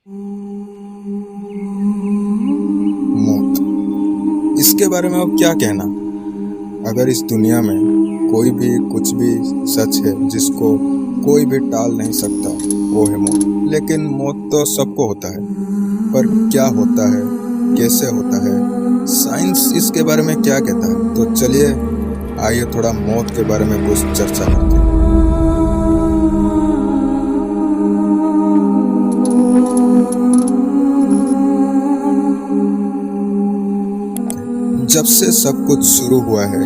मौत, इसके बारे में अब क्या कहना। अगर इस दुनिया में कोई भी कुछ भी सच है जिसको कोई भी टाल नहीं सकता, वो है मौत। लेकिन मौत तो सबको होता है, पर क्या होता है, कैसे होता है, साइंस इसके बारे में क्या कहता है। तो चलिए आइए थोड़ा मौत के बारे में कुछ चर्चा करते हैं। जब से सब कुछ शुरू हुआ है,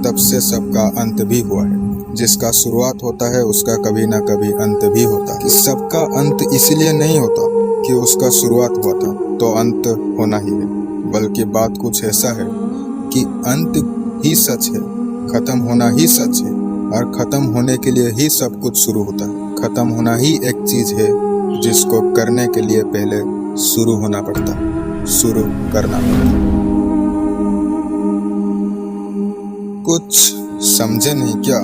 तब से सबका अंत भी हुआ है। जिसका शुरुआत होता है उसका कभी ना कभी अंत भी होता है। सबका अंत इसलिए नहीं होता कि उसका शुरुआत हुआ था तो अंत होना ही है, बल्कि बात कुछ ऐसा है कि अंत ही सच है, खत्म होना ही सच है, और खत्म होने के लिए ही सब कुछ शुरू होता है। खत्म होना ही एक चीज है जिसको करने के लिए पहले शुरू होना पड़ता है, शुरू करना पड़ता है। कुछ समझे नहीं क्या?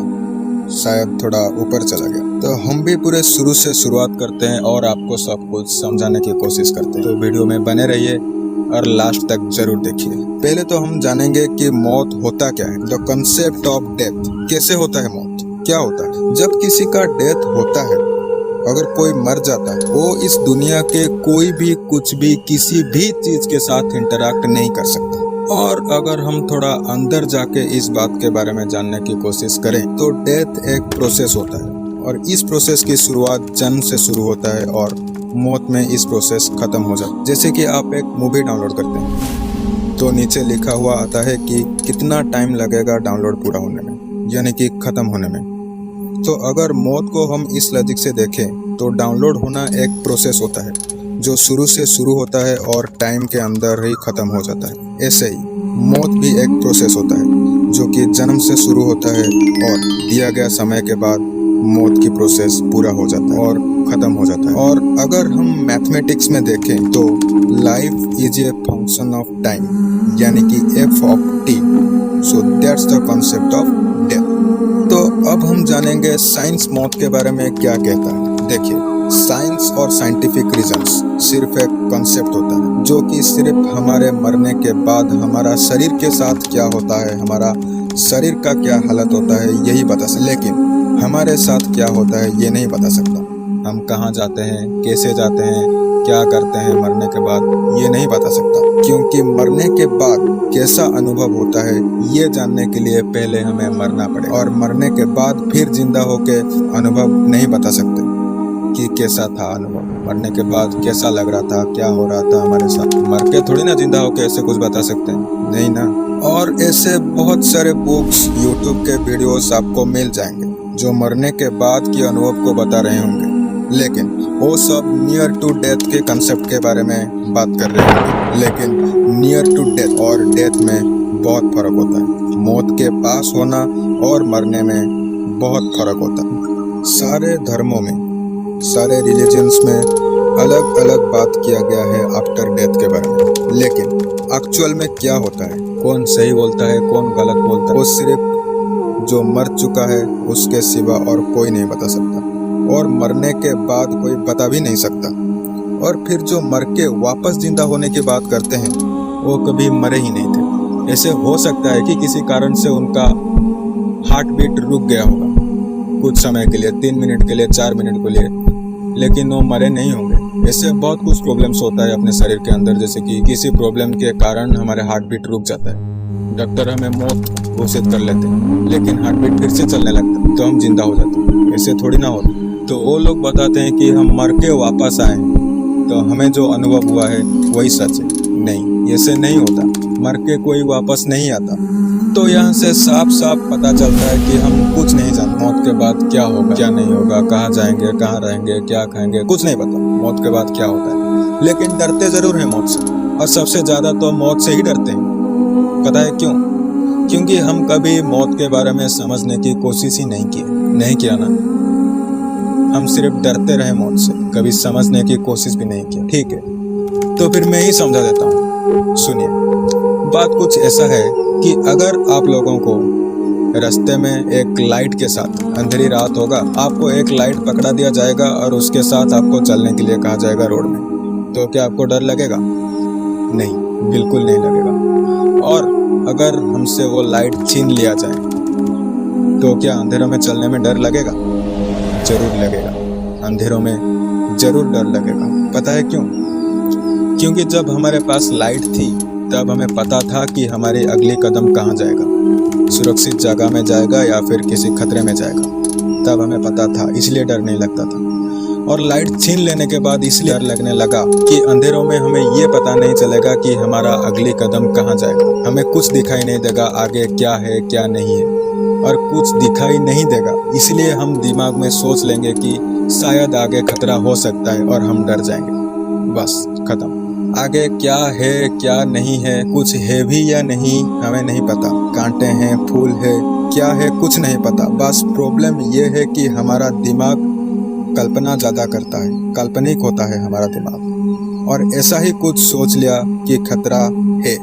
शायद थोड़ा ऊपर चला गया। तो हम भी पूरे शुरू से शुरुआत करते हैं और आपको सब कुछ समझाने की कोशिश करते हैं। तो वीडियो में बने रहिए और लास्ट तक जरूर देखिए। पहले तो हम जानेंगे कि मौत होता क्या है। The concept of death. कैसे होता है मौत, क्या होता है? जब किसी का डेथ होता है, अगर कोई मर जाता है, वो इस दुनिया के कोई भी कुछ भी किसी भी चीज के साथ इंटरैक्ट नहीं कर सकता। और अगर हम थोड़ा अंदर जाके इस बात के बारे में जानने की कोशिश करें तो डेथ एक प्रोसेस होता है, और इस प्रोसेस की शुरुआत जन्म से शुरू होता है और मौत में इस प्रोसेस खत्म हो जाता है। जैसे कि आप एक मूवी डाउनलोड करते हैं तो नीचे लिखा हुआ आता है कि कितना टाइम लगेगा डाउनलोड पूरा होने में, यानी कि खत्म होने में। तो अगर मौत को हम इस लॉजिक से देखें तो डाउनलोड होना एक प्रोसेस होता है जो शुरू से शुरू होता है और टाइम के अंदर ही खत्म हो जाता है। ऐसे ही मौत भी एक प्रोसेस होता है जो कि जन्म से शुरू होता है और दिया गया समय के बाद मौत की प्रोसेस पूरा हो जाता है और खत्म हो जाता है। और अगर हम मैथमेटिक्स में देखें तो life is a function of time, यानी कि f of t। So that's the concept of death. तो अब हम जानेंगे साइंस मौत के बारे में क्या कहता है। देखिए, साइंस और साइंटिफिक रीजंस सिर्फ एक कॉन्सेप्ट होता है जो कि सिर्फ हमारे मरने के बाद हमारा शरीर के साथ क्या होता है, हमारा शरीर का क्या हालत होता है, यही बता सकता। लेकिन हमारे साथ क्या होता है ये नहीं बता सकता। हम कहाँ जाते हैं, कैसे जाते हैं, क्या करते हैं मरने के बाद, ये नहीं बता सकता। क्योंकि मरने के बाद कैसा अनुभव होता है ये जानने के लिए पहले हमें मरना पड़े, और मरने के बाद फिर जिंदा होके अनुभव नहीं बता सकते कि कैसा था अनुभव, मरने के बाद कैसा लग रहा था, क्या हो रहा था हमारे साथ। मर के थोड़ी ना जिंदा होके ऐसे कुछ बता सकते हैं, नहीं ना। और ऐसे बहुत सारे बुक्स, यूट्यूब के वीडियोस आपको मिल जाएंगे जो मरने के बाद के अनुभव को बता रहे होंगे, लेकिन वो सब नियर टू डेथ के कंसेप्ट के बारे में बात कर रहे होंगे। लेकिन नियर टू डेथ और डेथ में बहुत फर्क होता है। मौत के पास होना और मरने में बहुत फर्क होता है। सारे धर्मों में, सारे रिलीजन्स में अलग अलग बात किया गया है आफ्टर डेथ के बारे में। लेकिन एक्चुअल में क्या होता है, कौन सही बोलता है, कौन गलत बोलता है, वो सिर्फ जो मर चुका है उसके सिवा और कोई नहीं बता सकता, और मरने के बाद कोई बता भी नहीं सकता। और फिर जो मर के वापस जिंदा होने की बात करते हैं वो कभी मरे ही नहीं थे। ऐसे हो सकता है कि किसी कारण से उनका हार्ट बीट रुक गया होगा कुछ समय के लिए, 3 मिनट के लिए, 4 मिनट के लिए, लेकिन वो मरे नहीं होंगे। ऐसे बहुत कुछ प्रॉब्लम्स होता है अपने शरीर के अंदर, जैसे कि किसी प्रॉब्लम के कारण हमारे हार्ट बीट रुक जाता है, डॉक्टर हमें मौत घोषित कर लेते हैं, लेकिन हार्ट बीट फिर से चलने लगता है तो हम जिंदा हो जाते हैं। ऐसे थोड़ी ना होता। तो वो लोग बताते हैं कि हम मर के वापस आए तो हमें जो अनुभव हुआ है वही सच है। नहीं, ऐसे नहीं होता, मर के कोई वापस नहीं आता। तो यहाँ से साफ साफ पता चलता है कि हम कुछ नहीं जानते। मौत के बाद क्या होगा, क्या नहीं होगा, कहाँ जाएंगे, कहाँ रहेंगे, क्या खाएंगे, कुछ नहीं पता मौत के बाद क्या होता है। लेकिन डरते जरूर हैं मौत से, और सबसे ज्यादा तो मौत से ही डरते हैं। पता है क्यों? क्योंकि हम कभी मौत के बारे में समझने की कोशिश ही नहीं किया ना। हम सिर्फ डरते रहे मौत से, कभी समझने की कोशिश भी नहीं की। ठीक है, तो फिर मैं ही समझा देता हूँ। सुनिए, बात कुछ ऐसा है कि अगर आप लोगों को रास्ते में एक लाइट के साथ, अंधेरी रात होगा, आपको एक लाइट पकड़ा दिया जाएगा और उसके साथ आपको चलने के लिए कहा जाएगा रोड में, तो क्या आपको डर लगेगा? नहीं, बिल्कुल नहीं लगेगा। और अगर हमसे वो लाइट छीन लिया जाए तो क्या अंधेरों में चलने में डर लगेगा? जरूर लगेगा, अंधेरों में जरूर डर लगेगा। पता है क्यों? क्योंकि जब हमारे पास लाइट थी तब हमें पता था कि हमारी अगली कदम कहाँ जाएगा, सुरक्षित जगह में जाएगा या फिर किसी खतरे में जाएगा। तब हमें पता था, इसलिए डर नहीं लगता था। और लाइट छीन लेने के बाद इसलिए डर लगने लगा कि अंधेरों में हमें ये पता नहीं चलेगा कि हमारा अगली कदम कहाँ जाएगा। हमें कुछ दिखाई नहीं देगा आगे क्या है क्या नहीं है, और कुछ दिखाई नहीं देगा, इसलिए हम दिमाग में सोच लेंगे कि शायद आगे खतरा हो सकता है और हम डर जाएंगे। बस खत्म। आगे क्या है क्या नहीं है, कुछ है भी या नहीं हमें नहीं पता। कांटे हैं, फूल है, क्या है कुछ नहीं पता। बस प्रॉब्लम ये है कि हमारा दिमाग कल्पना ज़्यादा करता है, काल्पनिक होता है हमारा दिमाग, और ऐसा ही कुछ सोच लिया कि खतरा है,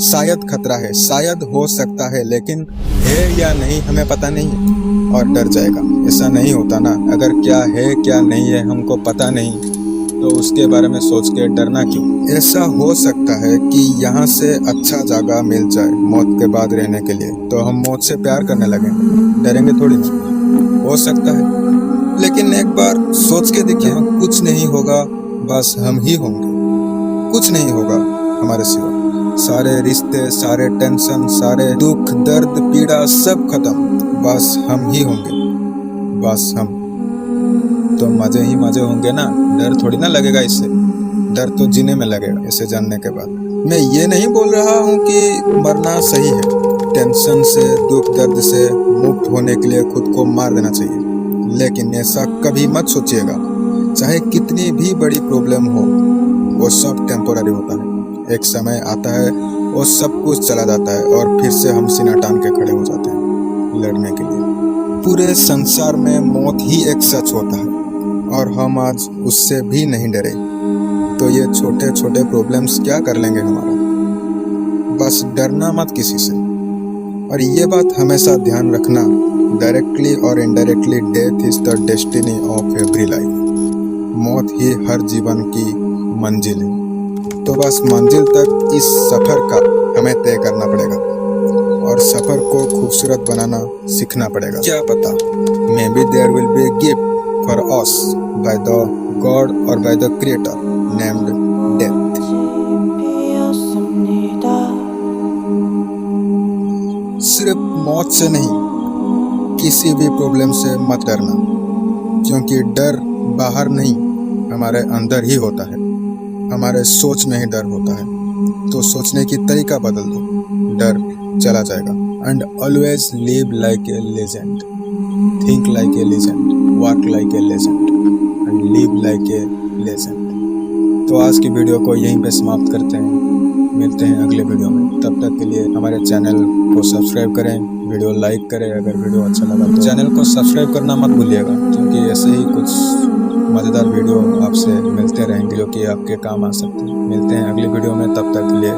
शायद खतरा है, शायद हो सकता है, लेकिन है या नहीं हमें पता नहीं है और डर जाएगा। ऐसा नहीं होता ना। अगर क्या है क्या नहीं है हमको पता नहीं तो उसके बारे में सोच के डरना क्यों? ऐसा हो सकता है कि यहाँ से अच्छा जगह मिल जाए मौत के बाद रहने के लिए, तो हम मौत से प्यार करने लगेंगे, डरेंगे थोड़ी ना। हो सकता है, लेकिन एक बार सोच के देखिए, कुछ नहीं होगा, बस हम ही होंगे। कुछ नहीं होगा हमारे सिवा। सारे रिश्ते, सारे टेंशन, सारे दुख, दर्द, पीड़ा सब खत्म, बस हम ही होंगे, बस हम। तो मजे ही मजे होंगे ना, डर थोड़ी ना लगेगा इससे। डर तो जीने में लगेगा इसे जानने के बाद। मैं ये नहीं बोल रहा हूँ कि मरना सही है। टेंशन से, दुख दर्द से मुक्त होने के लिए खुद को मार देना चाहिए, लेकिन ऐसा कभी मत सोचिएगा। चाहे कितनी भी बड़ी प्रॉब्लम हो, वो सब टेम्पोररी होता है। एक समय आता है वो सब कुछ चला जाता है और फिर से हम सीना तान के खड़े हो जाते हैं लड़ने के लिए। पूरे संसार में मौत ही एक सच होता है और हम आज उससे भी नहीं डरे, तो ये छोटे छोटे प्रॉब्लम्स क्या कर लेंगे हमारा। बस डरना मत किसी से। और ये बात हमेशा ध्यान रखना, डायरेक्टली और indirectly death is the destiny of every life. मौत ही हर जीवन की मंजिल है। तो बस मंजिल तक इस सफ़र का हमें तय करना पड़ेगा और सफ़र को खूबसूरत बनाना सीखना पड़ेगा। क्या पता, maybe there will be a gift for us by the God or by the Creator named death. सिर्फ मौत से नहीं, किसी भी प्रॉब्लम से मत डरना, क्योंकि डर बाहर नहीं हमारे अंदर ही होता है। हमारे सोच में ही डर होता है। तो सोचने की तरीका बदल दो, डर चला जाएगा। And always live like a legend, think like a legend, work like a legend and live like a legend. तो आज की वीडियो को यहीं पे समाप्त करते हैं। मिलते हैं अगले वीडियो में। तब तक के लिए हमारे चैनल को सब्सक्राइब करें, वीडियो लाइक करें। अगर वीडियो अच्छा लगा तो चैनल को सब्सक्राइब करना मत भूलिएगा, क्योंकि ऐसे ही कुछ मज़ेदार वीडियो आपसे मिलते रहेंगे जो कि आपके काम आ सकते हैं। मिलते हैं अगली वीडियो में, तब तक के लिए